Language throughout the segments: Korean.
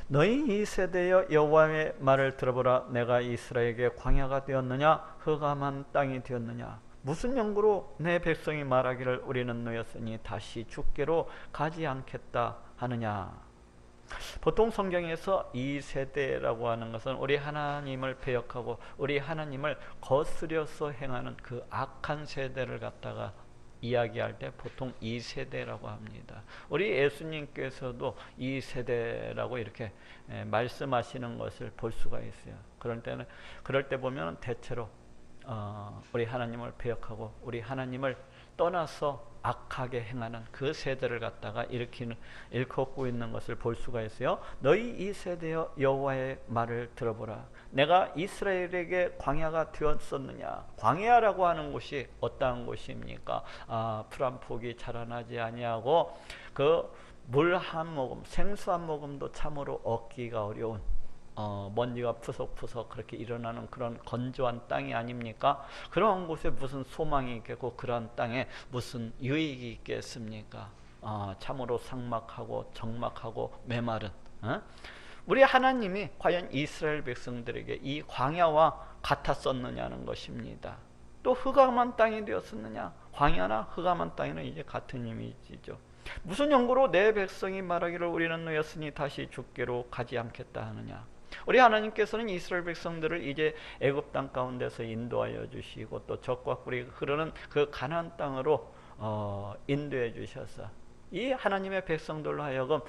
너희 이 세대여 여호와의 말을 들어보라. 내가 이스라엘에게 광야가 되었느냐 흑암한 땅이 되었느냐. 무슨 연고로 내 백성이 말하기를 우리는 노였으니 다시 죽게로 가지 않겠다 하느냐. 보통 성경에서 이 세대라고 하는 것은 우리 하나님을 배역하고 우리 하나님을 거스려서 행하는 그 악한 세대를 갖다가 이야기할 때 보통 이 세대라고 합니다. 우리 예수님께서도 이 세대라고 이렇게 말씀하시는 것을 볼 수가 있어요. 그럴 때 보면 대체로 우리 하나님을 배역하고 우리 하나님을 떠나서 악하게 행하는 그 세대를 갖다가 일컫고 있는 것을 볼 수가 있어요. 너희 이 세대여 여호와의 말을 들어보라. 내가 이스라엘에게 광야가 되었었느냐. 광야라고 하는 곳이 어떠한 곳입니까? 풀 한 폭이 자라나지 아니하고 그 물 한 모금, 생수 한 모금도 참으로 얻기가 어려운 먼지가 푸석푸석 그렇게 일어나는 그런 건조한 땅이 아닙니까? 그런 곳에 무슨 소망이 있겠고 그런 땅에 무슨 유익이 있겠습니까? 참으로 삭막하고 적막하고 메마른 우리 하나님이 과연 이스라엘 백성들에게 이 광야와 같았었느냐는 것입니다. 또 흑암한 땅이 되었었느냐? 광야나 흑암한 땅에는 이제 같은 이미지죠. 무슨 연고로 내 백성이 말하기를 우리는 노였으니 다시 죽게로 가지 않겠다 하느냐. 우리 하나님께서는 이스라엘 백성들을 이제 애굽 땅 가운데서 인도하여 주시고 또 적과 꿀이 흐르는 그 가나안 땅으로 인도해 주셔서 이 하나님의 백성들로 하여금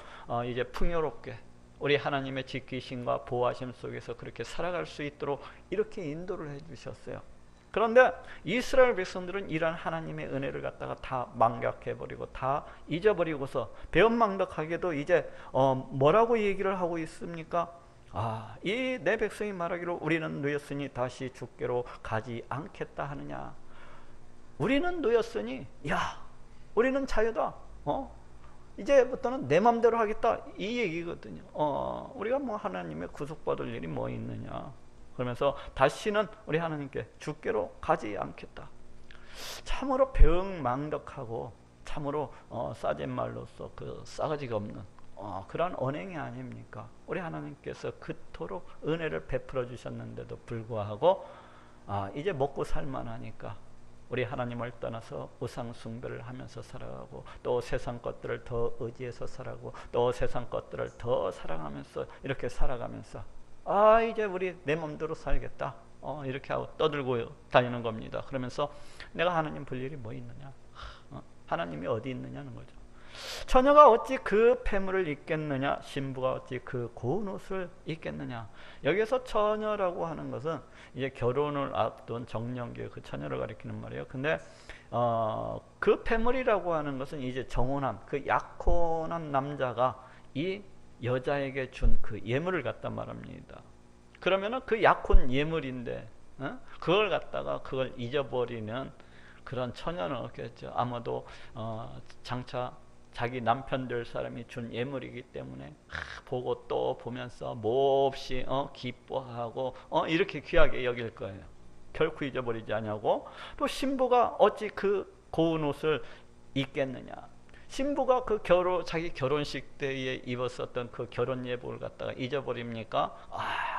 이제 풍요롭게 우리 하나님의 지키심과 보호하심 속에서 그렇게 살아갈 수 있도록 이렇게 인도를 해 주셨어요. 그런데 이스라엘 백성들은 이러한 하나님의 은혜를 갖다가 다 망각해버리고 다 잊어버리고서 배은망덕하게도 이제 뭐라고 얘기를 하고 있습니까? 이 내 백성이 말하기로 우리는 누였으니 다시 죽게로 가지 않겠다 하느냐. 우리는 누였으니 우리는 자유다. 이제부터는 내 맘대로 하겠다 이 얘기거든요. 우리가 뭐 하나님의 구속받을 일이 뭐 있느냐. 그러면서 다시는 우리 하나님께 죽게로 가지 않겠다. 참으로 배은망덕하고 참으로 싸진 말로서 그 싸가지가 없는 그런 언행이 아닙니까? 우리 하나님께서 그토록 은혜를 베풀어 주셨는데도 불구하고 이제 먹고 살만하니까 우리 하나님을 떠나서 우상 숭배를 하면서 살아가고 또 세상 것들을 더 의지해서 살아가고 또 세상 것들을 더 사랑하면서 이렇게 살아가면서 이제 우리 내 맘대로 살겠다 이렇게 하고 떠들고 다니는 겁니다. 그러면서 내가 하나님 볼 일이 뭐 있느냐, 하나님이 어디 있느냐는 거죠. 처녀가 어찌 그 폐물을 입겠느냐, 신부가 어찌 그 고운 옷을 입겠느냐. 여기서 처녀라고 하는 것은 이제 결혼을 앞둔 정년기의 그 처녀를 가리키는 말이에요. 근데 그 폐물이라고 하는 것은 이제 정혼한 그 약혼한 남자가 이 여자에게 준 그 예물을 갖다 말합니다. 그러면은 그 약혼 예물인데 그걸 갖다가 그걸 잊어버리는 그런 처녀는 없겠죠. 아마도 장차 자기 남편 될 사람이 준 예물이기 때문에 보고 또 보면서 몹시 기뻐하고 이렇게 귀하게 여길 거예요. 결코 잊어버리지 않냐고. 또 신부가 어찌 그 고운 옷을 입겠느냐. 신부가 그 자기 결혼식 때에 입었었던 그 결혼 예복을 갖다가 잊어버립니까?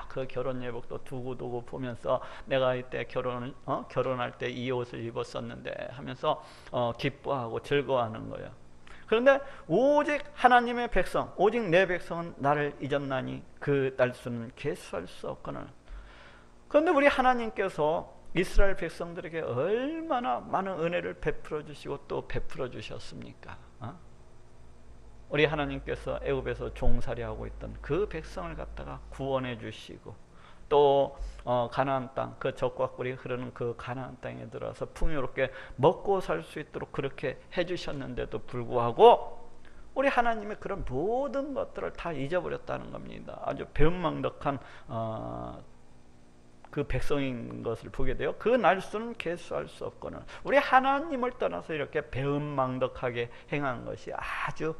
그 결혼 예복도 두고두고 보면서 내가 이때 결혼할 때 이 옷을 입었었는데 하면서 기뻐하고 즐거워하는 거예요. 그런데 오직 하나님의 백성, 오직 내 백성은 나를 잊었나니 그 날수는 계수할 수 없거늘. 그런데 우리 하나님께서 이스라엘 백성들에게 얼마나 많은 은혜를 베풀어 주시고 또 베풀어 주셨습니까? 우리 하나님께서 애굽에서 종살이하고 있던 그 백성을 갖다가 구원해 주시고 또 가나안 땅, 그 젖과 꿀이 흐르는 그 가나안 땅에 들어와서 풍요롭게 먹고 살 수 있도록 그렇게 해주셨는데도 불구하고 우리 하나님의 그런 모든 것들을 다 잊어버렸다는 겁니다. 아주 배은망덕한 그 백성인 것을 보게 돼요. 그 날수는 계수할 수 없거늘. 우리 하나님을 떠나서 이렇게 배은망덕하게 행한 것이 아주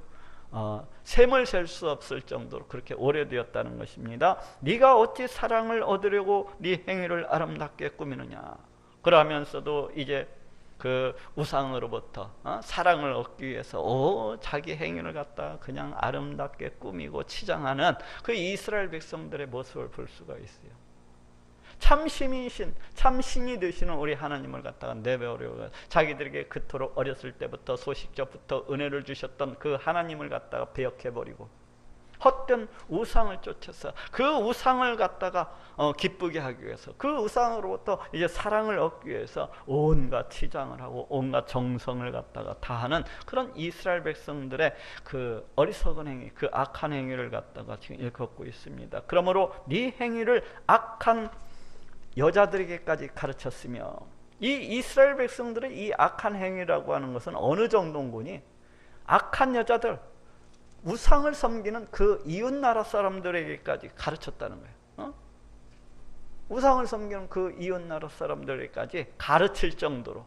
셈을 셀 수 없을 정도로 그렇게 오래되었다는 것입니다. 네가 어찌 사랑을 얻으려고 네 행위를 아름답게 꾸미느냐. 그러면서도 이제 그 우상으로부터 사랑을 얻기 위해서 자기 행위를 갖다가 그냥 아름답게 꾸미고 치장하는 그 이스라엘 백성들의 모습을 볼 수가 있어요. 참 신이 되시는 우리 하나님을 갖다가 내버리고 자기들에게 그토록 어렸을 때부터 소식적부터 은혜를 주셨던 그 하나님을 갖다가 배역해버리고 헛된 우상을 쫓아서 그 우상을 갖다가 기쁘게 하기 위해서 그 우상으로부터 이제 사랑을 얻기 위해서 온갖 치장을 하고 온갖 정성을 갖다가 다하는 그런 이스라엘 백성들의 그 어리석은 행위, 그 악한 행위를 갖다가 지금 일컫고 있습니다. 그러므로 네 행위를 악한 여자들에게까지 가르쳤으며, 이 이스라엘 백성들의 이 악한 행위라고 하는 것은 어느 정도인지, 악한 여자들, 우상을 섬기는 그 이웃나라 사람들에게까지 가르쳤다는 거예요. 우상을 섬기는 그 이웃나라 사람들에게까지 가르칠 정도로,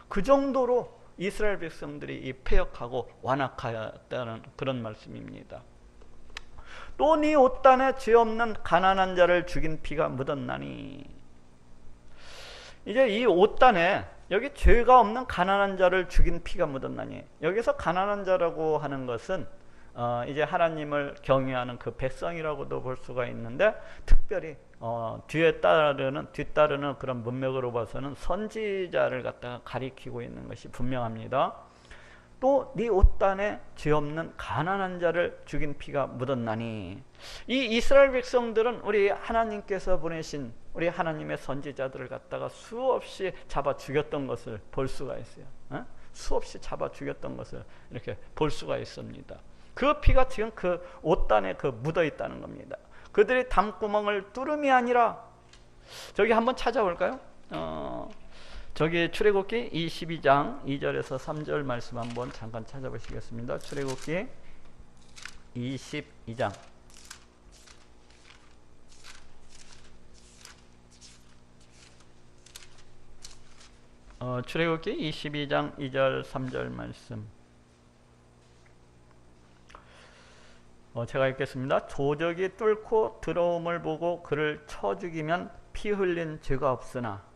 그 정도로 이스라엘 백성들이 이 패역하고 완악하였다는 그런 말씀입니다. 또 네 옷단에 죄 없는 가난한 자를 죽인 피가 묻었나니. 이제 이 옷단에 여기 죄가 없는 가난한 자를 죽인 피가 묻었나니, 여기서 가난한 자라고 하는 것은 이제 하나님을 경외하는 그 백성이라고도 볼 수가 있는데, 특별히 뒤따르는 그런 문맥으로 봐서는 선지자를 갖다가 가리키고 있는 것이 분명합니다. 또 네 옷단에 죄 없는 가난한 자를 죽인 피가 묻었나니. 이 이스라엘 백성들은 우리 하나님께서 보내신 우리 하나님의 선지자들을 갖다가 수없이 잡아 죽였던 것을 볼 수가 있어요. 수없이 잡아 죽였던 것을 이렇게 볼 수가 있습니다. 그 피가 지금 그 옷단에 묻어 있다는 겁니다. 그들이 담구멍을 뚫음이 아니라, 저기 한번 찾아볼까요? 저기 출애굽기 22장 2절에서 3절 말씀 한번 잠깐 찾아보시겠습니다. 출애굽기 22장 출애굽기 22장 2절 3절 말씀 제가 읽겠습니다. 조적이 뚫고 들어옴을 보고 그를 쳐 죽이면 피 흘린 죄가 없으나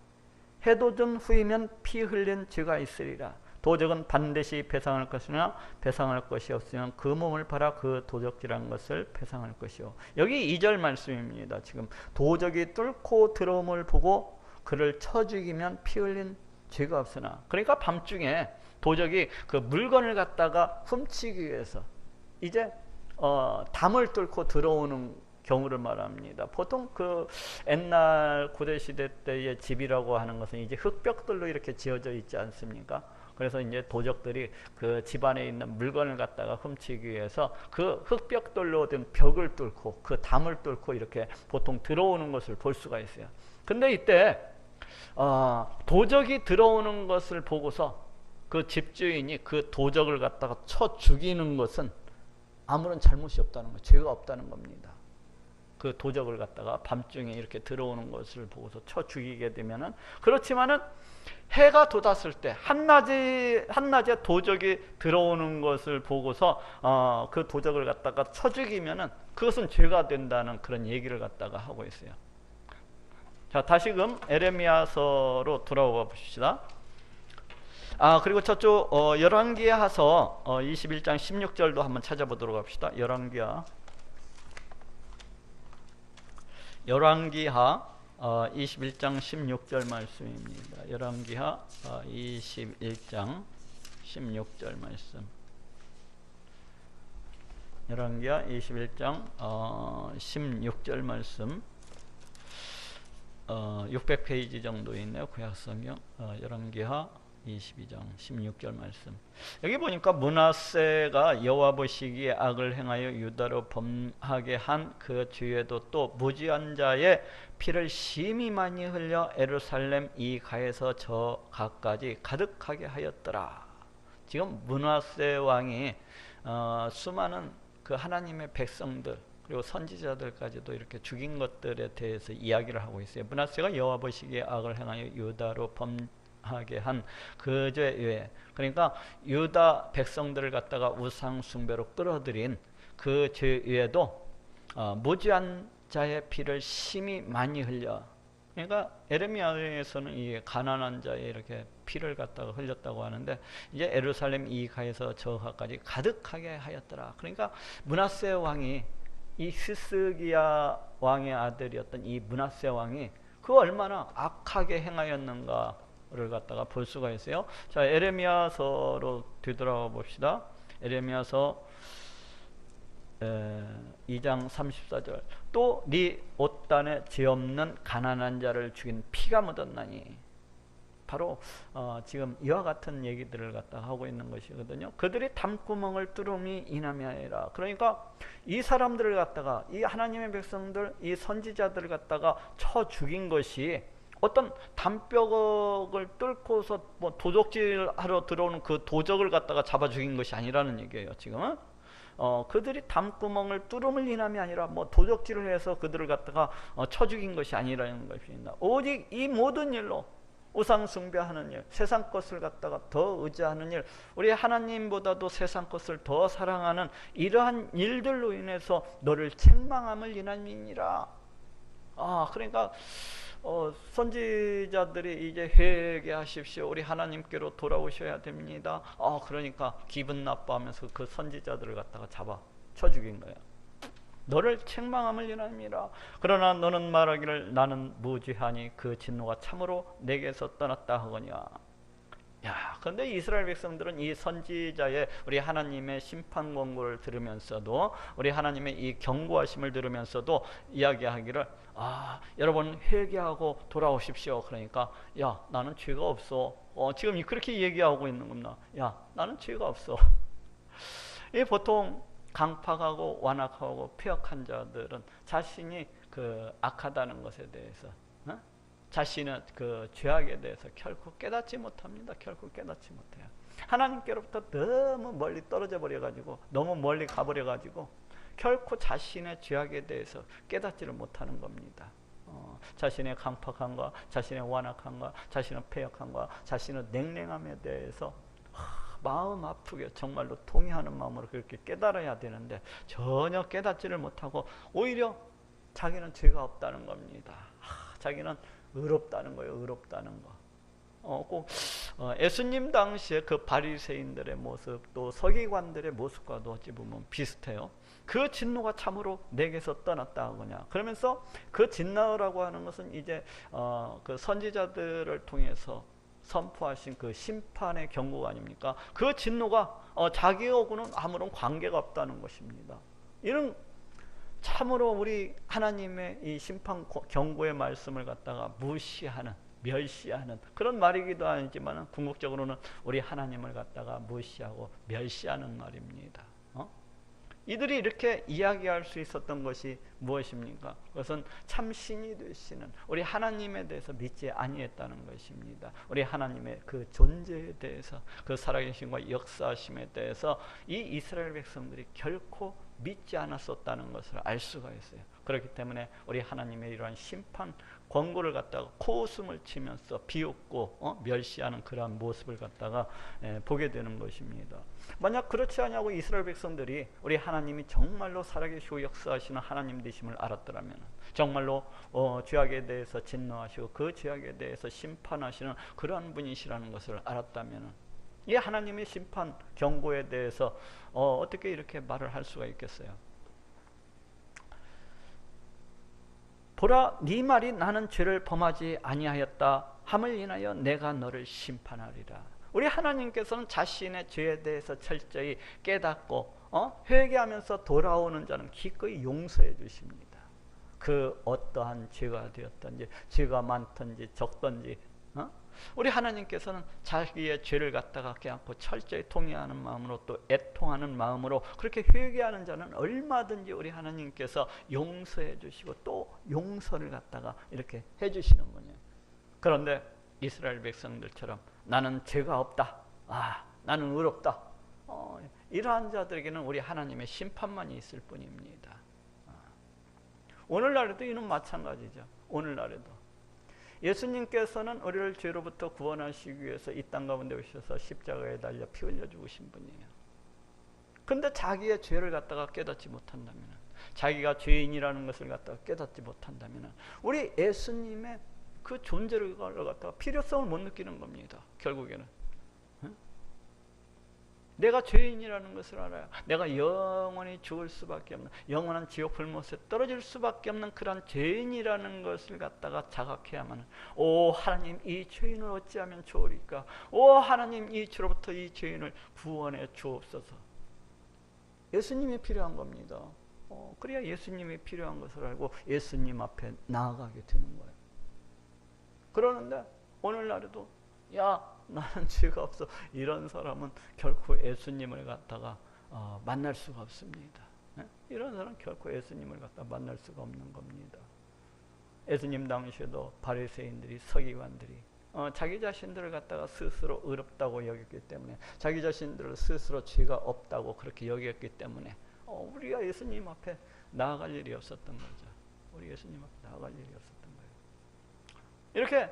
해돋은 후이면 피 흘린 죄가 있으리라. 도적은 반드시 배상할 것이나 배상할 것이 없으면 그 몸을 팔아 그 도적질한 것을 배상할 것이요. 여기 2절 말씀입니다. 지금 도적이 뚫고 들어옴을 보고 그를 쳐 죽이면 피 흘린 죄가 없으나, 그러니까 밤중에 도적이 그 물건을 갖다가 훔치기 위해서 이제 담을 뚫고 들어오는 경우를 말합니다. 보통 그 옛날 고대시대 때의 집이라고 하는 것은 이제 흙벽돌로 이렇게 지어져 있지 않습니까? 그래서 이제 도적들이 그 집안에 있는 물건을 갖다가 훔치기 위해서 그 흙벽돌로 된 벽을 뚫고 그 담을 뚫고 이렇게 보통 들어오는 것을 볼 수가 있어요. 근데 이때 도적이 들어오는 것을 보고서 그 집주인이 그 도적을 갖다가 쳐 죽이는 것은 아무런 잘못이 없다는 거예요. 죄가 없다는 겁니다. 그 도적을 갖다가 밤중에 이렇게 들어오는 것을 보고서 쳐 죽이게 되면은, 그렇지만은 해가 돋았을 때 한낮에 도적이 들어오는 것을 보고서 그 도적을 갖다가 쳐 죽이면은 그것은 죄가 된다는 그런 얘기를 갖다가 하고 있어요. 자, 다시금 에레미야서로 돌아와 봅시다. 그리고 저쪽 열왕기하서 21장 16절도 한번 찾아보도록 합시다. 열왕기하 21장 16절 말씀입니다. 열왕기하 21장 16절 말씀. 열왕기하 21장 16절 말씀. 600페이지 정도 있네요. 구약성경. 열왕기하 22장 16절 말씀. 여기 보니까 므낫세가 여호와 보시기에 악을 행하여 유다로 범하게 한 그 죄에도 또 무지한 자의 피를 심히 많이 흘려 예루살렘 이 가에서 저 가까지 가득하게 하였더라. 지금 므낫세 왕이 수많은 그 하나님의 백성들 그리고 선지자들까지도 이렇게 죽인 것들에 대해서 이야기를 하고 있어요. 므낫세가 여호와 보시기에 악을 행하여 유다로 하게 한 그 죄에, 그러니까 유다 백성들을 갖다가 우상 숭배로 끌어들인 그 죄에도 무지한 자의 피를 심히 많이 흘려. 그러니까 에레미야에서는 이 가난한 자의 이렇게 피를 갖다가 흘렸다고 하는데 이제 예루살렘 이가에서 저가까지 가득하게 하였더라. 그러니까 므낫세 왕이 이 시스기야 왕의 아들이었던 이 므낫세 왕이 그 얼마나 악하게 행하였는가를 갖다가 볼 수가 있어요. 자, 에레미야서로 뒤돌아가 봅시다. 에레미야서 2장 34절. 또 네 옷단에 죄 없는 가난한 자를 죽인 피가 묻었나니. 바로 지금 이와 같은 얘기들을 갖다 하고 있는 것이거든요. 그들이 담구멍을 뚫음이 인함이라. 그러니까 이 사람들을 갖다가, 이 하나님의 백성들, 이 선지자들을 갖다가 쳐 죽인 것이 어떤 담벼락을 뚫고서 뭐 도적질하러 들어오는 그 도적을 갖다가 잡아 죽인 것이 아니라는 얘기예요. 지금은 그들이 담구멍을 뚫음을 인함이 아니라 뭐 도적질을 해서 그들을 갖다가 쳐 죽인 것이 아니라는 것입니다. 오직 이 모든 일로 우상 숭배하는 일, 세상 것을 갖다가 더 의지하는 일, 우리 하나님보다도 세상 것을 더 사랑하는 이러한 일들로 인해서 너를 책망함을 인함이니라. 그러니까 선지자들이 이제 회개하십시오, 우리 하나님께로 돌아오셔야 됩니다. 그러니까 기분 나빠하면서 그 선지자들을 갖다가 잡아 쳐 죽인 거예요. 너를 책망함을 인함이라. 그러나 너는 말하기를 나는 무죄하니 그 진노가 참으로 내게서 떠났다 하거니와. 그런데 이스라엘 백성들은 이 선지자의, 우리 하나님의 심판 권고를 들으면서도, 우리 하나님의 이 경고하심을 들으면서도 이야기하기를, 여러분 회개하고 돌아오십시오. 그러니까 나는 죄가 없어. 지금 그렇게 얘기하고 있는 겁니다. 나는 죄가 없어. 이 보통 강팍하고 완악하고 폐역한 자들은 자신이 그 악하다는 것에 대해서, 자신의 그 죄악에 대해서 결코 깨닫지 못합니다. 결코 깨닫지 못해요. 하나님께로부터 너무 멀리 떨어져 버려가지고, 너무 멀리 가버려가지고 결코 자신의 죄악에 대해서 깨닫지를 못하는 겁니다. 자신의 강팍함과 자신의 완악함과 자신의 폐역함과 자신의 냉랭함에 대해서 마음 아프게 정말로 통회하는 마음으로 그렇게 깨달아야 되는데 전혀 깨닫지를 못하고 오히려 자기는 죄가 없다는 겁니다. 자기는 의롭다는 거예요. 의롭다는 거. 꼭 예수님 당시에 그 바리새인들의 모습, 또 서기관들의 모습과도 어찌 보면 비슷해요. 그 진노가 참으로 내게서 떠났다 하거냐. 그러면서 그 진노라고 하는 것은 이제 그 선지자들을 통해서 선포하신 그 심판의 경고가 아닙니까? 그 진노가 자기하고는 아무런 관계가 없다는 것입니다. 이런 참으로 우리 하나님의 이 심판 경고의 말씀을 갖다가 무시하는, 멸시하는 그런 말이기도 하지만 궁극적으로는 우리 하나님을 갖다가 무시하고 멸시하는 말입니다. 이들이 이렇게 이야기할 수 있었던 것이 무엇입니까? 그것은 참 신이 되시는 우리 하나님에 대해서 믿지 아니했다는 것입니다. 우리 하나님의 그 존재에 대해서, 그 살아계심과 역사하심에 대해서 이 이스라엘 백성들이 결코 믿지 않았었다는 것을 알 수가 있어요. 그렇기 때문에 우리 하나님의 이러한 심판 권고를 갖다가 코웃음을 치면서 비웃고 멸시하는 그러한 모습을 갖다가 보게 되는 것입니다. 만약 그렇지 않냐고 이스라엘 백성들이 우리 하나님이 정말로 살아계시고 역사하시는 하나님 되심을 알았더라면, 정말로 죄악에 대해서 진노하시고 그 죄악에 대해서 심판하시는 그러한 분이시라는 것을 알았다면, 이 하나님의 심판 경고에 대해서 어떻게 이렇게 말을 할 수가 있겠어요? 보라, 네 말이 나는 죄를 범하지 아니하였다 함을 인하여 내가 너를 심판하리라. 우리 하나님께서는 자신의 죄에 대해서 철저히 깨닫고 회개하면서 돌아오는 자는 기꺼이 용서해 주십니다. 그 어떠한 죄가 되었든지, 죄가 많든지 적든지, 우리 하나님께서는 자기의 죄를 갖다가 껴안고 철저히 통회하는 마음으로, 또 애통하는 마음으로 그렇게 회개하는 자는 얼마든지 우리 하나님께서 용서해 주시고 또 용서를 갖다가 이렇게 해 주시는 거예요. 그런데 이스라엘 백성들처럼 나는 죄가 없다, 나는 의롭다, 이러한 자들에게는 우리 하나님의 심판만이 있을 뿐입니다. 오늘날에도 이는 마찬가지죠. 오늘날에도 예수님께서는 우리를 죄로부터 구원하시기 위해서 이 땅 가운데 오셔서 십자가에 달려 피 흘려 죽으신 분이에요. 그런데 자기의 죄를 갖다가 깨닫지 못한다면, 자기가 죄인이라는 것을 갖다가 깨닫지 못한다면, 우리 예수님의 그 존재를 갖다가 필요성을 못 느끼는 겁니다. 결국에는 내가 죄인이라는 것을 알아요. 내가 영원히 죽을 수밖에 없는, 영원한 지옥 불못에 떨어질 수밖에 없는 그런 죄인이라는 것을 갖다가 자각해야만, 오 하나님, 이 죄인을 어찌하면 좋으리까? 오 하나님, 이 죄로부터 이 죄인을 구원해 주옵소서. 예수님이 필요한 겁니다. 그래야 예수님이 필요한 것을 알고 예수님 앞에 나아가게 되는 거예요. 그러는데 오늘날에도 야, 나는 죄가 없어, 이런 사람은 결코 예수님을 갖다가 만날 수가 없습니다. 이런 사람은 결코 예수님을 갖다가 만날 수가 없는 겁니다. 예수님 당시에도 바리새인들이, 서기관들이 자기 자신들을 갖다가 스스로 의롭다고 여겼기 때문에, 자기 자신들을 스스로 죄가 없다고 그렇게 여겼기 때문에 우리가 예수님 앞에 나아갈 일이 없었던 거죠. 우리 예수님 앞에 나아갈 일이 없었던 거예요. 이렇게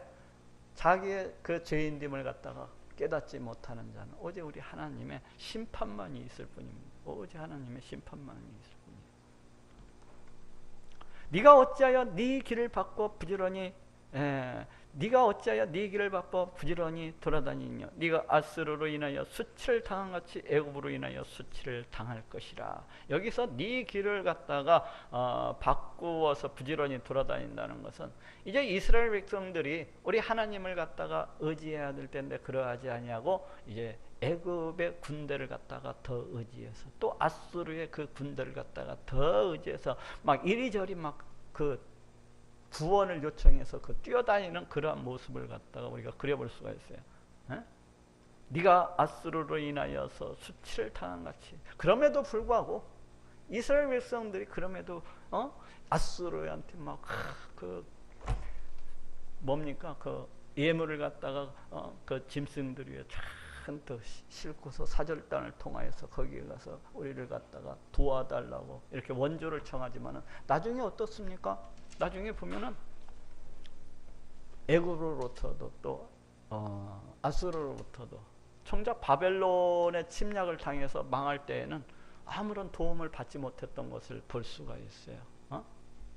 자기의 그 죄인됨을 갖다가 깨닫지 못하는 자는 오직 우리 하나님의 심판만이 있을 뿐입니다. 오직 하나님의 심판만이 있을 뿐이에요. 네가 어찌하여 네 길을 바꿔 부지런히 네가 어찌하여 네 길을 바꿔 부지런히 돌아다니며 네가 아수르로 인하여 수치를 당한 같이 애굽으로 인하여 수치를 당할 것이라. 여기서 네 길을 갖다가 바꾸어서 부지런히 돌아다닌다는 것은, 이제 이스라엘 백성들이 우리 하나님을 갖다가 의지해야 될 텐데 그러하지 아니하고 이제 애굽의 군대를 갖다가 더 의지해서, 또 아수르의 그 군대를 갖다가 더 의지해서 막 이리저리 막 그 구원을 요청해서 그 뛰어다니는 그러한 모습을 갖다가 우리가 그려볼 수가 있어요. 네가 아수르로 인하여서 수치를 당한 같이. 그럼에도 불구하고 이스라엘 백성들이 그럼에도 아수르한테 막 그 뭡니까, 그 예물을 갖다가 그 짐승들 위에 잔뜩 싣고서 사절단을 통하여서 거기에 가서 우리를 갖다가 도와달라고 이렇게 원조를 청하지만은 나중에 어떻습니까? 나중에 보면은 애굽으로부터도 또 아수르로부터도 정작 바벨론의 침략을 당해서 망할 때에는 아무런 도움을 받지 못했던 것을 볼 수가 있어요.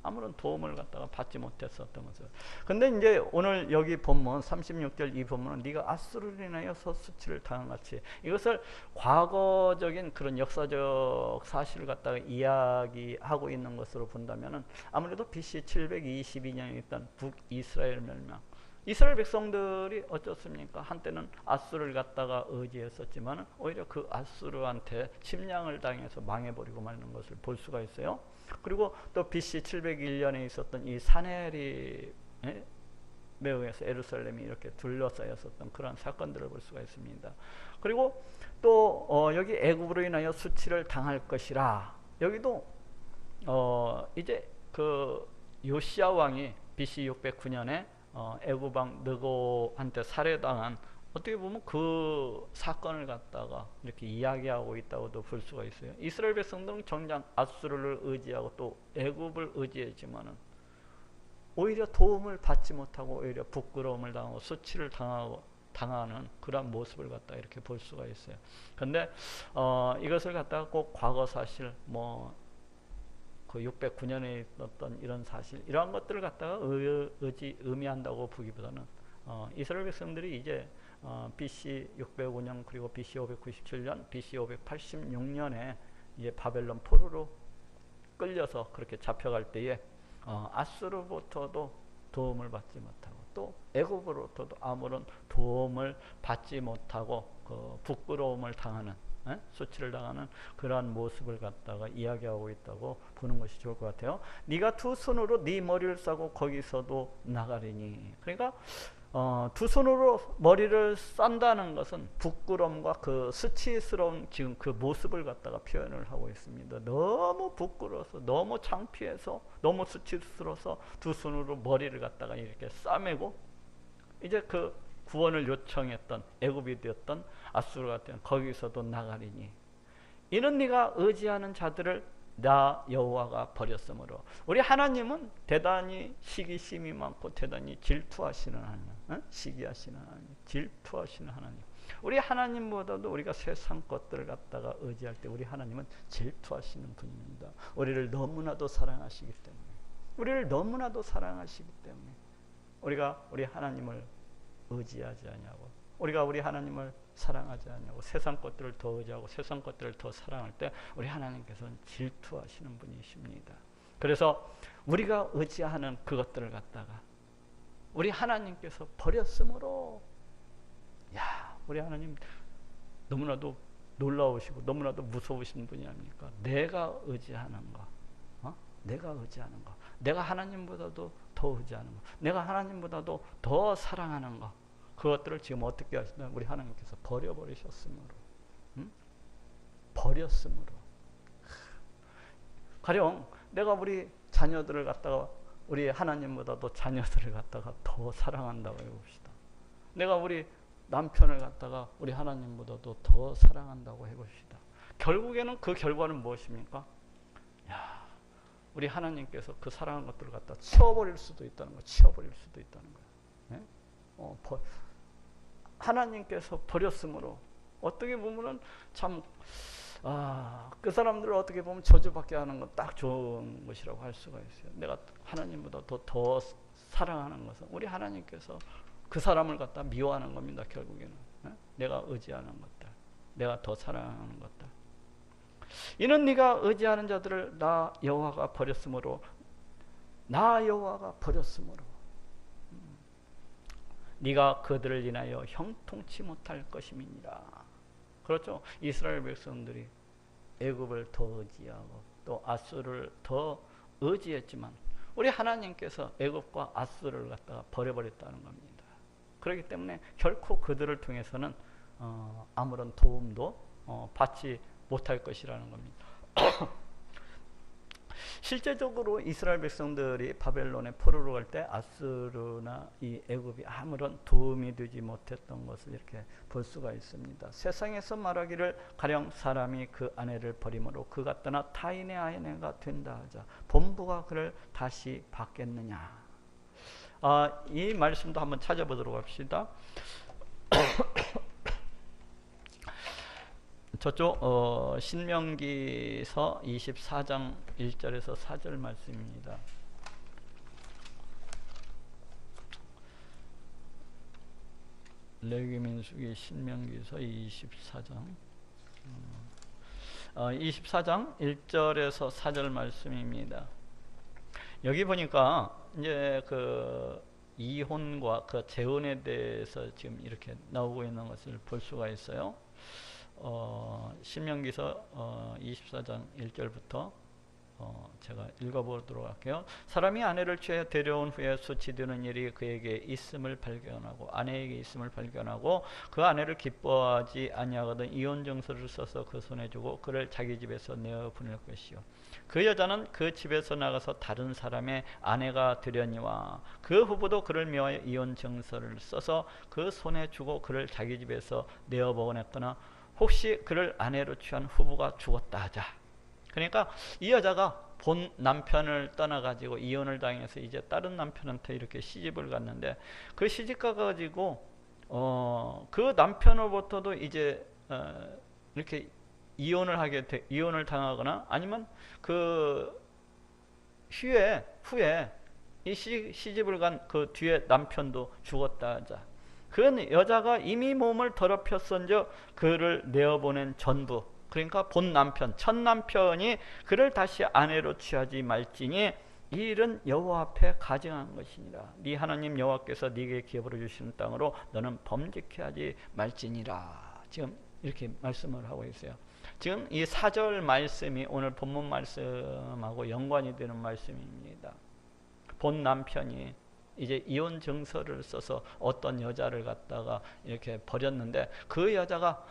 아무런 도움을 갖다가 받지 못했었던 것을. 근데 이제 오늘 여기 본문 36절 이 본문은 네가 아수르로 인하여서 수치를 당한 같이, 이것을 과거적인 그런 역사적 사실을 갖다가 이야기하고 있는 것으로 본다면은 아무래도 BC 722년에 있던 북이스라엘 멸망, 이스라엘 백성들이 어쩌습니까? 한때는 아수르를 갖다가 의지했었지만 오히려 그 아수르한테 침략을 당해서 망해버리고 마는 것을 볼 수가 있어요. 그리고 또 BC 701년에 있었던 이 사네립에 의해서 예루살렘이 이렇게 둘러싸였었던 그런 사건들을 볼 수가 있습니다. 그리고 또 여기 애굽으로 인하여 수치를 당할 것이라, 여기도 이제 그 요시야 왕이 BC 609년에 애굽 왕 느고한테 살해당한, 어떻게 보면 그 사건을 갖다가 이렇게 이야기하고 있다고도 볼 수가 있어요. 이스라엘 백성들은 정작 아수르를 의지하고 또 애굽을 의지했지만은 오히려 도움을 받지 못하고 오히려 부끄러움을 당하고 수치를 당하는 그런 모습을 갖다 이렇게 볼 수가 있어요. 근데 이것을 갖다가 꼭 과거 사실 그 609년에 있었던 이런 사실, 이러한 것들을 갖다가 의미한다고 보기보다는 이스라엘 백성들이 이제 BC 605년 그리고 BC 597년, BC 586년에 이제 바벨론 포로로 끌려서 그렇게 잡혀갈 때에 아수르부터도 도움을 받지 못하고 또 애굽으로부터도 아무런 도움을 받지 못하고 그 부끄러움을 당하는, 수치를 당하는 그러한 모습을 갖다가 이야기하고 있다고 보는 것이 좋을 것 같아요. 네가 두 손으로 네 머리를 싸고 거기서도 나가리니. 그러니까 두 손으로 머리를 싼다는 것은 부끄러움과 그 수치스러운 지금 그 모습을 갖다가 표현을 하고 있습니다. 너무 부끄러워서, 너무 창피해서, 너무 수치스러워서 두 손으로 머리를 갖다가 이렇게 싸매고 이제 그 구원을 요청했던 애굽이 되었던 아수르가 되었던 거기서도 나가리니. 이는 네가 의지하는 자들을 나 여호와가 버렸으므로. 우리 하나님은 대단히 시기심이 많고 대단히 질투하시는 하나님, 시기하시는 하나님, 질투하시는 하나님. 우리 하나님보다도 우리가 세상 것들을 갖다가 의지할 때 우리 하나님은 질투하시는 분입니다. 우리를 너무나도 사랑하시기 때문에, 우리를 너무나도 사랑하시기 때문에 우리가 우리 하나님을 의지하지 않냐고, 우리가 우리 하나님을 사랑하지 않냐고, 세상 것들을 더 의지하고 세상 것들을 더 사랑할 때 우리 하나님께서는 질투하시는 분이십니다. 그래서 우리가 의지하는 그것들을 갖다가 우리 하나님께서 버렸으므로, 야, 우리 하나님 너무나도 놀라우시고 너무나도 무서우신 분이 아닙니까? 내가 의지하는 거, 내가 의지하는 거, 내가 하나님보다도 더 의지하는 거, 내가 하나님보다도 더 사랑하는 거, 그것들을 지금 어떻게 하시나? 우리 하나님께서 버려버리셨으므로, 버렸으므로. 가령 내가 우리 자녀들을 갖다가 우리 하나님보다도 자녀들을 갖다가 더 사랑한다고 해봅시다. 내가 우리 남편을 갖다가 우리 하나님보다도 더 사랑한다고 해봅시다. 결국에는 그 결과는 무엇입니까? 야, 우리 하나님께서 그 사랑하는 것들을 갖다 치워버릴 수도 있다는 거, 치워버릴 수도 있다는 거예요. 네? 하나님께서 버렸으므로 어떻게 보면은 참, 그 사람들을 어떻게 보면 저주받게 하는 건 딱 좋은 것이라고 할 수가 있어요. 내가 하나님보다 더 사랑하는 것은 우리 하나님께서 그 사람을 갖다 미워하는 겁니다. 결국에는 내가 의지하는 것들, 내가 더 사랑하는 것들. 이는 네가 의지하는 자들을 나 여호와가 버렸으므로, 나 여호와가 버렸으므로 네가 그들을 인하여 형통치 못할 것임이니라. 그렇죠. 이스라엘 백성들이 애굽을 더 의지하고 또 아수르를 더 의지했지만 우리 하나님께서 애굽과 아수르를 갖다가 버려버렸다는 겁니다. 그렇기 때문에 결코 그들을 통해서는 아무런 도움도 받지 못할 것이라는 겁니다. 실제적으로 이스라엘 백성들이 바벨론에 포로로 갈 때 아수르나 이 애굽이 아무런 도움이 되지 못했던 것을 이렇게 볼 수가 있습니다. 세상에서 말하기를 가령 사람이 그 아내를 버림으로 그가 떠나 타인의 아내가 된다 하자 본부가 그를 다시 받겠느냐. 이 말씀도 한번 찾아보도록 합시다. 저쪽 신명기서 24장 1절에서 4절 말씀입니다. 레위민수기 신명기서 24장 1절에서 4절 말씀입니다. 여기 보니까 이제 그 이혼과 그 재혼에 대해서 지금 이렇게 나오고 있는 것을 볼 수가 있어요. 신명기서 24장 1절부터 제가 읽어보도록 할게요. 사람이 아내를 취하여 데려온 후에 수치되는 일이 그에게 있음을 발견하고 아내에게 있음을 발견하고 그 아내를 기뻐하지 아니하거든 이혼 정서를 써서 그 손에 주고 그를 자기 집에서 내어 보낼 것이요. 그 여자는 그 집에서 나가서 다른 사람의 아내가 되려니와 그 후부도 그를 미워하여 이혼 정서를 써서 그 손에 주고 그를 자기 집에서 내어 보냈거나 혹시 그를 아내로 취한 후부가 죽었다 하자. 그러니까 이 여자가 본 남편을 떠나가지고 이혼을 당해서 이제 다른 남편한테 이렇게 시집을 갔는데 그 시집 가가지고 그 남편으로부터도 이제 이렇게 이혼을 당하거나 아니면 그 후에 이 시집을 간 그 뒤에 남편도 죽었다 하자. 그 여자가 이미 몸을 더럽혔은즉 그를 내어보낸 전부, 그러니까 본 남편, 첫 남편이 그를 다시 아내로 취하지 말지니 이 일은 여호와 앞에 가증한 것이니라. 네 하나님 여호와께서 네게 기업으로 주시는 땅으로 너는 범죄케 하지 말지니라. 지금 이렇게 말씀을 하고 있어요. 지금 이 4절 말씀이 오늘 본문 말씀하고 연관이 되는 말씀입니다. 본 남편이 이제 이혼 정서를 써서 어떤 여자를 갖다가 이렇게 버렸는데 그 여자가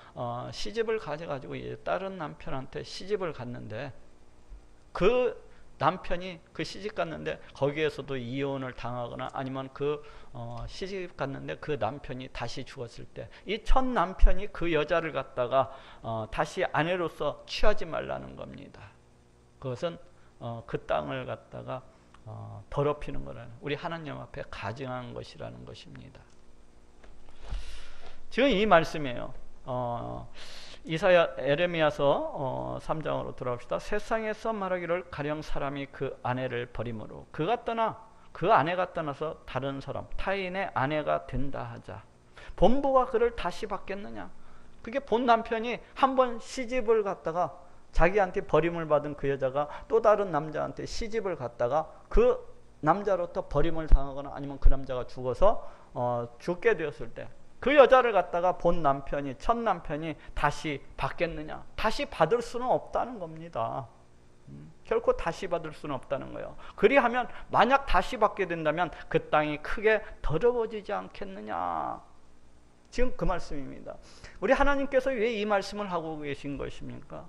시집을 가져가지고 이제 다른 남편한테 시집을 갔는데 그 남편이 그 시집 갔는데 거기에서도 이혼을 당하거나 아니면 그 시집 갔는데 그 남편이 다시 죽었을 때 이 첫 남편이 그 여자를 갖다가 다시 아내로서 취하지 말라는 겁니다. 그것은 그 땅을 갖다가 더럽히는 거라는, 우리 하나님 앞에 가증한 것이라는 것입니다. 지금 이 말씀이에요. 에레미야서 3장으로 돌아옵시다. 세상에서 말하기를 가령 사람이 그 아내를 버림으로 그가 떠나 그 아내가 떠나서 다른 사람, 타인의 아내가 된다 하자. 본부가 그를 다시 받겠느냐? 그게 본 남편이 한번 시집을 갔다가 자기한테 버림을 받은 그 여자가 또 다른 남자한테 시집을 갔다가 그 남자로부터 버림을 당하거나 아니면 그 남자가 죽어서 죽게 되었을 때 그 여자를 갖다가 본 남편이, 첫 남편이 다시 받겠느냐? 다시 받을 수는 없다는 겁니다. 결코 다시 받을 수는 없다는 거예요. 그리하면 만약 다시 받게 된다면 그 땅이 크게 더러워지지 않겠느냐? 지금 그 말씀입니다. 우리 하나님께서 왜 이 말씀을 하고 계신 것입니까?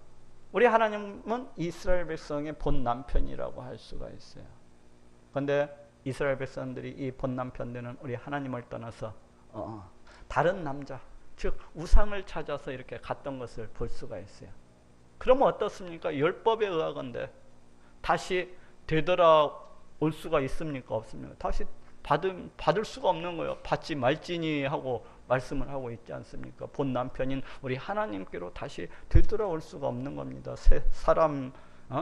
우리 하나님은 이스라엘 백성의 본 남편이라고 할 수가 있어요. 그런데 이스라엘 백성들이 이 본 남편 되는 우리 하나님을 떠나서 다른 남자, 즉 우상을 찾아서 이렇게 갔던 것을 볼 수가 있어요. 그러면 어떻습니까? 율법에 의하건대 다시 되돌아올 수가 있습니까? 없습니까? 다시 받을 수가 없는 거예요. 받지 말지니 하고 말씀을 하고 있지 않습니까? 본 남편인 우리 하나님께로 다시 되돌아올 수가 없는 겁니다. 사람,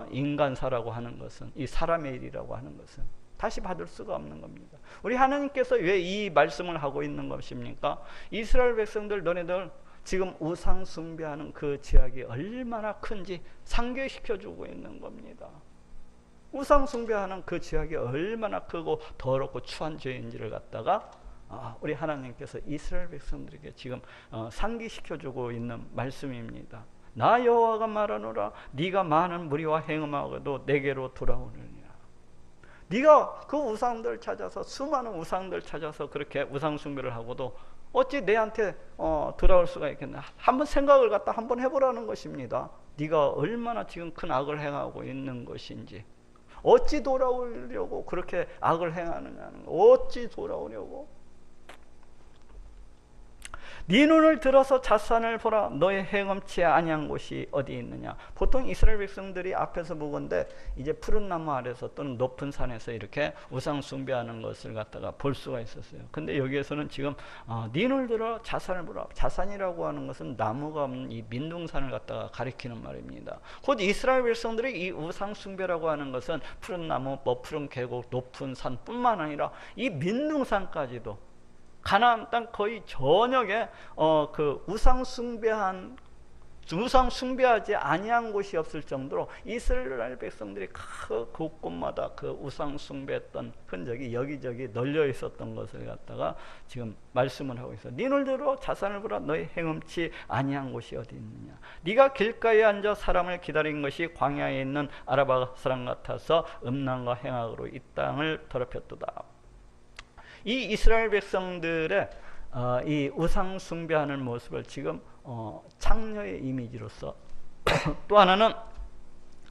인간사라고 하는 것은, 이 사람의 일이라고 하는 것은 다시 받을 수가 없는 겁니다. 우리 하나님께서 왜 이 말씀을 하고 있는 것입니까? 이스라엘 백성들, 너네들 지금 우상 숭배하는 그 죄악이 얼마나 큰지 상기시켜주고 있는 겁니다. 우상 숭배하는 그 죄악이 얼마나 크고 더럽고 추한 죄인지를 갖다가 우리 하나님께서 이스라엘 백성들에게 지금 상기시켜주고 있는 말씀입니다. 나 여호와가 말하노라, 네가 많은 무리와 행음하고도 내게로 돌아오느니라. 네가 그 우상들 찾아서, 수많은 우상들 찾아서 그렇게 우상 숭배를 하고도 어찌 내한테 돌아올 수가 있겠나? 한번 생각을 갖다 한번 해보라는 것입니다. 네가 얼마나 지금 큰 악을 행하고 있는 것인지, 어찌 돌아오려고 그렇게 악을 행하느냐는 거. 어찌 돌아오려고? 네 눈을 들어서 자산을 보라. 너의 행음치 아니한 곳이 어디 있느냐? 보통 이스라엘 백성들이 앞에서 보건대 이제 푸른 나무 아래서 또는 높은 산에서 이렇게 우상 숭배하는 것을 갖다가 볼 수가 있었어요. 근데 여기에서는 지금 네 눈을 들어 자산을 보라. 자산이라고 하는 것은 나무가 없는 이 민둥산을 갖다가 가리키는 말입니다. 곧 이스라엘 백성들이 이 우상 숭배라고 하는 것은 푸른 나무, 푸른 계곡, 높은 산뿐만 아니라 이 민둥산까지도, 가나안 땅 거의 전역에 그 우상 숭배하지 아니한 곳이 없을 정도로 이스라엘 백성들이 그 곳곳마다 그 우상 숭배했던 흔적이 여기저기 널려 있었던 것을 갖다가 지금 말씀을 하고 있어. 네 눈을 들어 자산을 보라. 너희 행음치 아니한 곳이 어디 있느냐? 네가 길가에 앉아 사람을 기다린 것이 광야에 있는 아라바 사람 같아서 음란과 행악으로 이 땅을 더럽혔도다. 이 이스라엘 백성들의 이 우상 숭배하는 모습을 지금 창녀의 이미지로서 또 하나는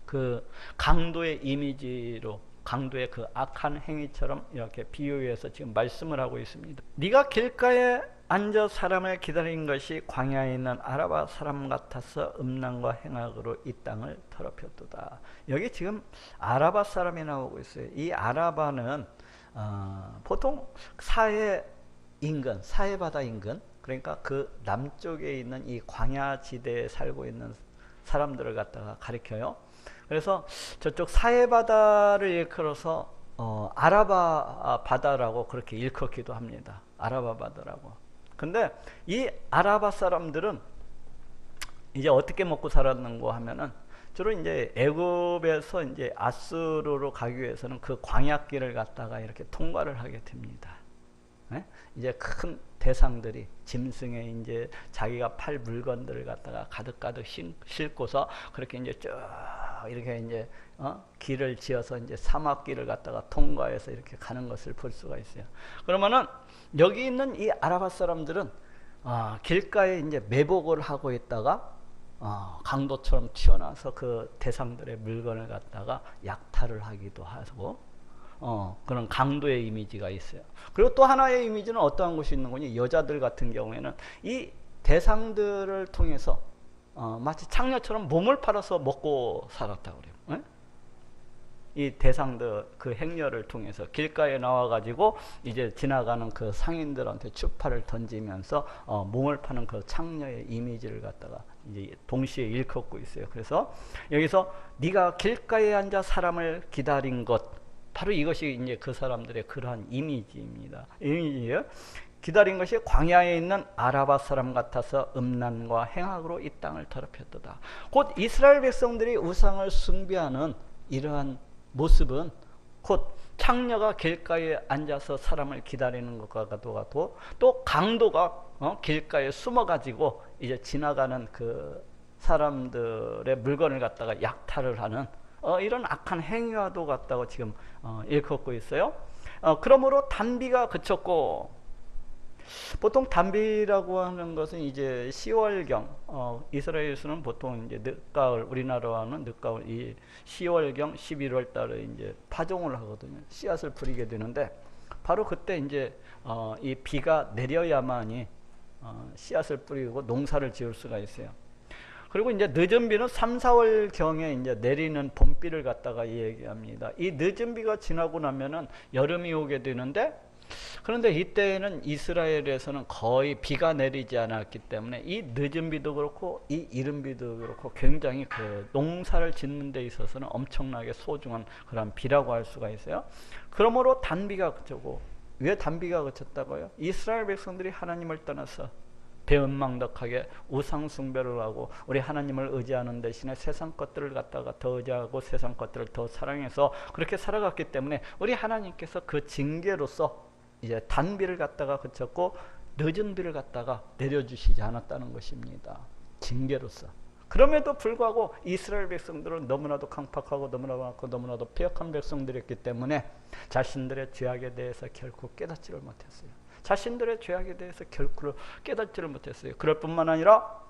그 강도의 이미지로, 강도의 그 악한 행위처럼 이렇게 비유해서 지금 말씀을 하고 있습니다. 네가 길가에 앉아 사람을 기다린 것이 광야에 있는 아라바 사람 같아서 음란과 행악으로 이 땅을 더럽혔도다. 여기 지금 아라바 사람이 나오고 있어요. 이 아라바는 보통 사해 인근, 사해바다 인근, 그러니까 그 남쪽에 있는 이 광야지대에 살고 있는 사람들을 갖다가 가리켜요. 그래서 저쪽 사해바다를 일컬어서 아라바 바다라고 그렇게 일컫기도 합니다. 아라바 바다라고. 근데 이 아라바 사람들은 이제 어떻게 먹고 살았는고 하면은, 주로 이제 애굽에서 이제 아수르로 가기 위해서는 그 광야길을 갖다가 이렇게 통과를 하게 됩니다. 네? 이제 큰 대상들이 짐승에 이제 자기가 팔 물건들을 갖다가 가득가득 싣고서 그렇게 이제 쭉 이렇게 이제 길을 지어서 이제 사막길을 갖다가 통과해서 이렇게 가는 것을 볼 수가 있어요. 그러면은 여기 있는 이 아라바 사람들은 길가에 이제 매복을 하고 있다가 강도처럼 튀어나와서 그 대상들의 물건을 갖다가 약탈을 하기도 하고 그런 강도의 이미지가 있어요. 그리고 또 하나의 이미지는 어떠한 곳이 있는 거니? 여자들 같은 경우에는 이 대상들을 통해서 마치 창녀처럼 몸을 팔아서 먹고 살았다고 그래요. 네? 이 대상들 그 행렬을 통해서 길가에 나와가지고 이제 지나가는 그 상인들한테 추파를 던지면서 몸을 파는 그 창녀의 이미지를 갖다가 이제 동시에 일컫고 있어요. 그래서 여기서 네가 길가에 앉아 사람을 기다린 것 바로 이것이 이제 그 사람들의 그러한 이미지입니다. 이미지예요. 기다린 것이 광야에 있는 아라바 사람 같아서 음란과 행악으로 이 땅을 더럽혔도다. 곧 이스라엘 백성들이 우상을 숭배하는 이러한 모습은 곧 창녀가 길가에 앉아서 사람을 기다리는 것과 같고, 또 강도가 길가에 숨어가지고 이제 지나가는 그 사람들의 물건을 갖다가 약탈을 하는 이런 악한 행위와도 같다고 지금 일컫고 있어요. 그러므로 단비가 그쳤고, 보통 단비라고 하는 것은 이제 10월경, 이스라엘에서는 보통 이제 늦가을, 우리나라와는 늦가을, 이 10월경 11월 달에 이제 파종을 하거든요. 씨앗을 뿌리게 되는데, 바로 그때 이제 이 비가 내려야만이 씨앗을 뿌리고 농사를 지을 수가 있어요. 그리고 이제 늦은 비는 3, 4월경에 이제 내리는 봄비를 갖다가 얘기합니다. 이 늦은 비가 지나고 나면은 여름이 오게 되는데, 그런데 이때에는 이스라엘에서는 거의 비가 내리지 않았기 때문에 이 늦은 비도 그렇고 이 이른 비도 그렇고 굉장히 그 농사를 짓는 데 있어서는 엄청나게 소중한 그런 비라고 할 수가 있어요. 그러므로 단비가 그쳤고, 왜 단비가 그쳤다고요? 이스라엘 백성들이 하나님을 떠나서 배은망덕하게 우상 숭배를 하고 우리 하나님을 의지하는 대신에 세상 것들을 갖다가 더 의지하고 세상 것들을 더 사랑해서 그렇게 살아갔기 때문에 우리 하나님께서 그 징계로서 이제 단비를 갖다가 그쳤고 늦은 비를 갖다가 내려주시지 않았다는 것입니다. 징계로서. 그럼에도 불구하고 이스라엘 백성들은 너무나도 강팍하고 너무나도 패역한 백성들이었기 때문에 자신들의 죄악에 대해서 결코 깨닫지를 못했어요. 자신들의 죄악에 대해서 결코 깨닫지를 못했어요. 그럴 뿐만 아니라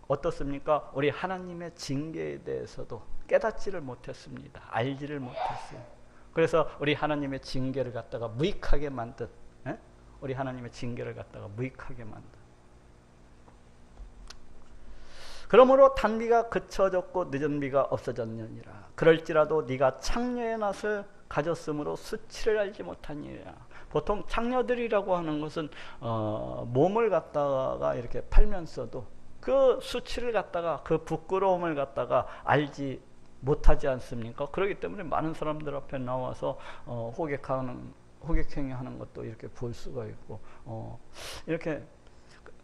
어떻습니까? 우리 하나님의 징계에 대해서도 깨닫지를 못했습니다. 알지를 못했어요. 그래서 우리 하나님의 징계를 갖다가 무익하게 만든, 우리 하나님의 징계를 갖다가 무익하게 만든. 그러므로 단비가 그쳐졌고 늦은 비가 없어졌느니라. 그럴지라도 네가 창녀의 낯을 가졌으므로 수치를 알지 못하니라. 보통 창녀들이라고 하는 것은 몸을 갖다가 이렇게 팔면서도 그 수치를 갖다가, 그 부끄러움을 갖다가 알지 못하지 않습니까? 그렇기 때문에 많은 사람들 앞에 나와서 호객행위 하는 것도 이렇게 볼 수가 있고, 이렇게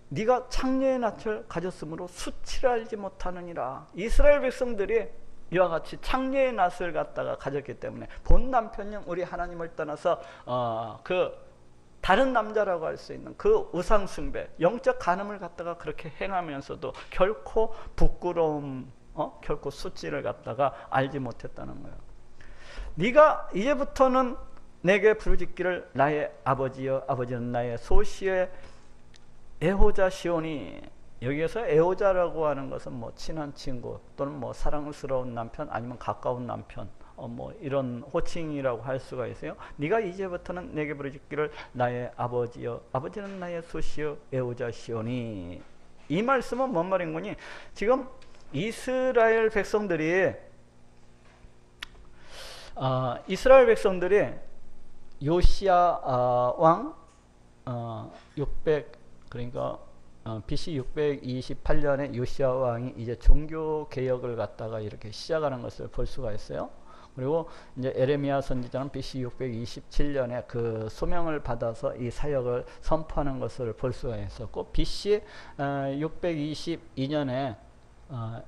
네가 창녀의 낯을 가졌으므로 수치를 알지 못하느니라. 이스라엘 백성들이 이와 같이 창녀의 낯을 갖다가 가졌기 때문에 본 남편형 우리 하나님을 떠나서 그 다른 남자라고 할 수 있는 그 우상 숭배, 영적 간음을 갖다가 그렇게 행하면서도 결코 부끄러움, 결코 수치를 갖다가 알지 못했다는 거예요. 네가 이제부터는 내게 부르짖기를 나의 아버지여, 아버지는 나의 소시의 애호자 시오니. 여기에서 애호자라고 하는 것은 뭐 친한 친구 또는 뭐 사랑스러운 남편 아니면 가까운 남편, 뭐 이런 호칭이라고 할 수가 있어요. 네가 이제부터는 내게 부르짖기를 나의 아버지여, 아버지는 나의 소시여 애호자 시오니. 이 말씀은 뭔 말인 거니? 지금 이스라엘 백성들이 요시야 왕 600, 그러니까 BC 628년에 요시야 왕이 이제 종교 개혁을 갖다가 이렇게 시작하는 것을 볼 수가 있어요. 그리고 이제 에레미야 선지자는 BC 627년에 그 소명을 받아서 이 사역을 선포하는 것을 볼 수가 있었고, BC 622년에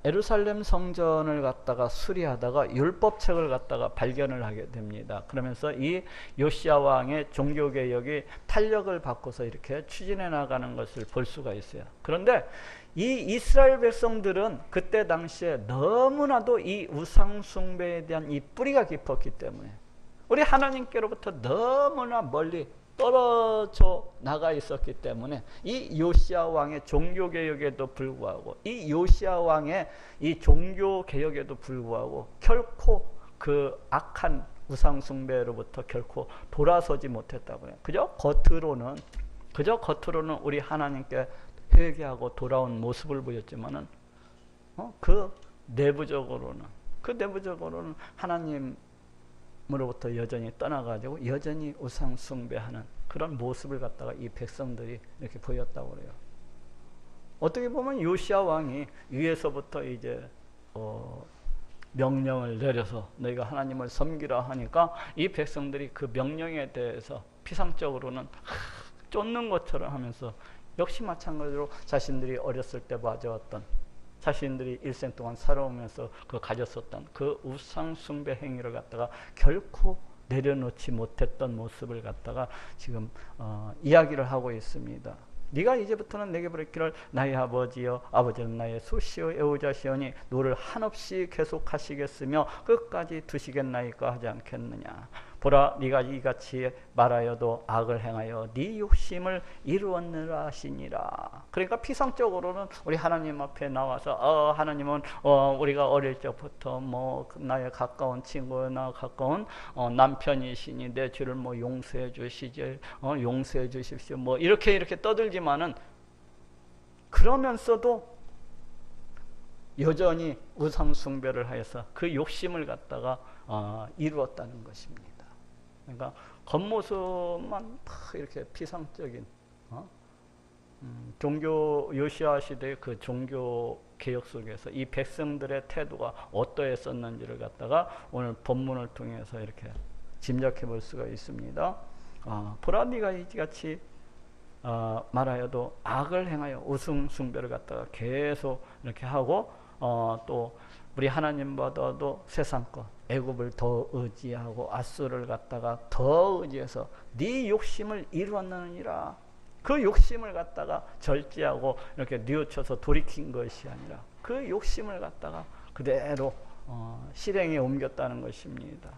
예루살렘 성전을 갖다가 수리하다가 율법책을 갖다가 발견을 하게 됩니다. 그러면서 이 요시야 왕의 종교개혁이 탄력을 받고서 이렇게 추진해 나가는 것을 볼 수가 있어요. 그런데 이 이스라엘 백성들은 그때 당시에 너무나도 이 우상 숭배에 대한 이 뿌리가 깊었기 때문에 우리 하나님께로부터 너무나 멀리 떨어져 나가 있었기 때문에 이 요시야 왕의 종교개혁에도 불구하고, 이 요시야 왕의 이 종교개혁에도 불구하고 결코 그 악한 우상숭배로부터 결코 돌아서지 못했다고요. 그저 겉으로는 우리 하나님께 회개하고 돌아온 모습을 보였지만은 그 내부적으로는 하나님으로부터 여전히 떠나가지고 여전히 우상 숭배하는 그런 모습을 갖다가 이 백성들이 이렇게 보였다고 그래요. 어떻게 보면 요시야 왕이 위에서부터 이제 명령을 내려서 너희가 하나님을 섬기라 하니까 이 백성들이 그 명령에 대해서 피상적으로는 쫓는 것처럼 하면서 역시 마찬가지로 자신들이 어렸을 때 맞아왔던, 자신들이 일생 동안 살아오면서 그 가졌었던 그 우상 숭배 행위를 갖다가 결코 내려놓지 못했던 모습을 갖다가 지금 이야기를 하고 있습니다. 네가 이제부터는 내게 부르기를 나의 아버지여, 아버지는 나의 수시여 애호자시오니 노를 한없이 계속하시겠으며 끝까지 두시겠나이까 하지 않겠느냐. 보라, 네가 이같이 말하여도 악을 행하여 네 욕심을 이루었느라 하시니라. 그러니까 피상적으로는 우리 하나님 앞에 나와서 하나님은 우리가 어릴 적부터 뭐 나의 가까운 친구나 가까운 남편이시니 내 죄를 뭐 용서해 주시지, 용서해 주십시오, 뭐 이렇게 떠들지만은, 그러면서도 여전히 우상 숭배를 하여서 그 욕심을 갖다가 이루었다는 것입니다. 그러니까 겉모습만 이렇게 피상적인 종교, 요시야 시대의 그 종교 개혁 속에서 이 백성들의 태도가 어떠했었는지를 갖다가 오늘 본문을 통해서 이렇게 짐작해 볼 수가 있습니다. 보라, 네가 이같이 말하여도 악을 행하여 우상 숭배를 갖다가 계속 이렇게 하고 또 우리 하나님보다도 세상 것 애굽을 더 의지하고 아수를 갖다가 더 의지해서 네 욕심을 이루었느니라. 그 욕심을 갖다가 절제하고 이렇게 뉘우쳐서 돌이킨 것이 아니라 그 욕심을 갖다가 그대로 실행에 옮겼다는 것입니다.